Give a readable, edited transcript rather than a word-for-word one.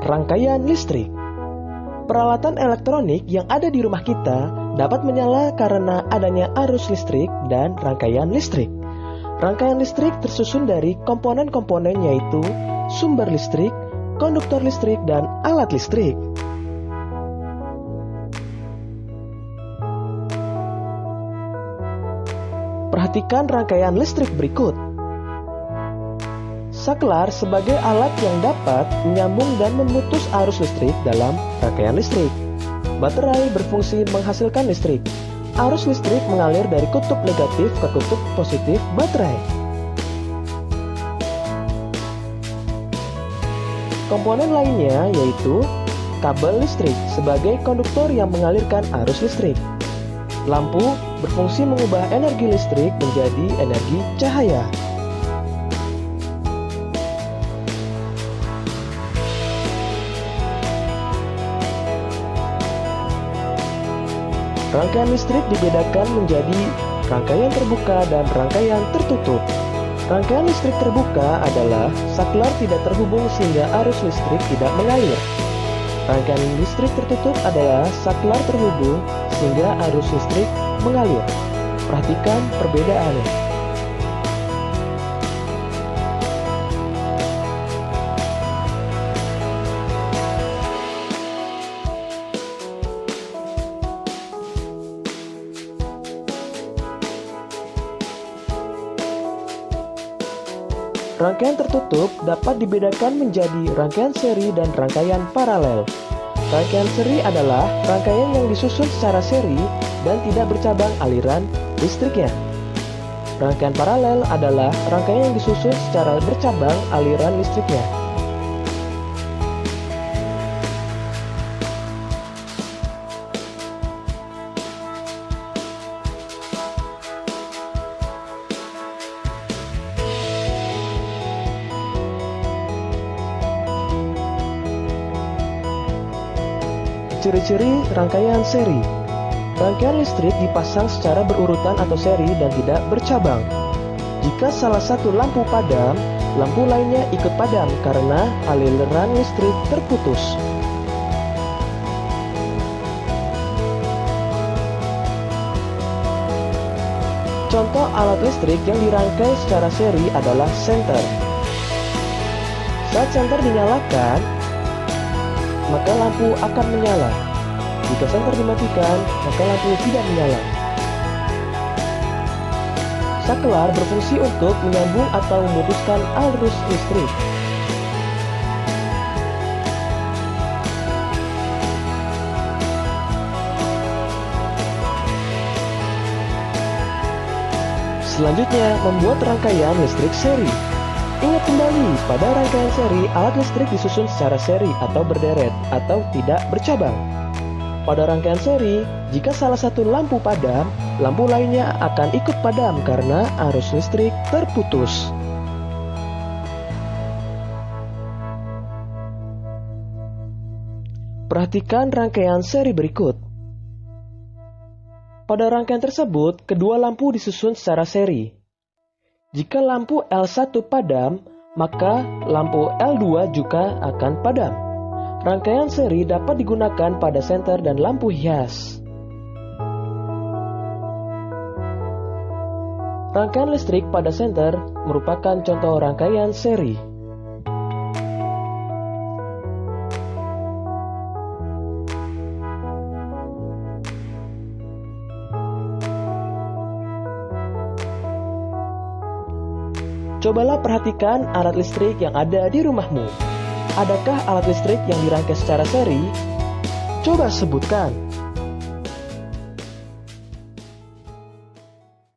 rangkaian listrik. Peralatan elektronik yang ada di rumah kita dapat menyala karena adanya arus listrik dan rangkaian listrik. Rangkaian listrik tersusun dari komponen-komponen yaitu sumber listrik, konduktor listrik, dan alat listrik. Perhatikan rangkaian listrik berikut. Saklar sebagai alat yang dapat menyambung dan memutus arus listrik dalam rangkaian listrik. Baterai berfungsi menghasilkan listrik. Arus listrik mengalir dari kutub negatif ke kutub positif baterai. Komponen lainnya yaitu kabel listrik sebagai konduktor yang mengalirkan arus listrik. Lampu berfungsi mengubah energi listrik menjadi energi cahaya. Rangkaian listrik dibedakan menjadi rangkaian terbuka dan rangkaian tertutup. Rangkaian listrik terbuka adalah saklar tidak terhubung sehingga arus listrik tidak mengalir. Rangkaian listrik tertutup adalah saklar terhubung sehingga arus listrik mengalir. Perhatikan perbedaannya. Rangkaian tertutup dapat dibedakan menjadi rangkaian seri dan rangkaian paralel. Rangkaian seri adalah rangkaian yang disusun secara seri dan tidak bercabang aliran listriknya. Rangkaian paralel adalah rangkaian yang disusun secara bercabang aliran listriknya. Ciri-ciri rangkaian seri. Rangkaian listrik dipasang secara berurutan atau seri dan tidak bercabang. Jika salah satu lampu padam, lampu lainnya ikut padam karena aliran listrik terputus. Contoh alat listrik yang dirangkai secara seri adalah senter. Saat senter dinyalakan, maka lampu akan menyala. Jika senter dimatikan, maka lampu tidak menyala. Saklar berfungsi untuk menyambung atau memutuskan arus listrik. Selanjutnya, membuat rangkaian listrik seri. Ingat kembali, pada rangkaian seri, alat listrik disusun secara seri atau berderet atau tidak bercabang. Pada rangkaian seri, jika salah satu lampu padam, lampu lainnya akan ikut padam karena arus listrik terputus. Perhatikan rangkaian seri berikut. Pada rangkaian tersebut, kedua lampu disusun secara seri. Jika lampu L1 padam, maka lampu L2 juga akan padam. Rangkaian seri dapat digunakan pada senter dan lampu hias. Rangkaian listrik pada senter merupakan contoh rangkaian seri. Cobalah perhatikan alat listrik yang ada di rumahmu. Adakah alat listrik yang dirangkai secara seri? Coba sebutkan.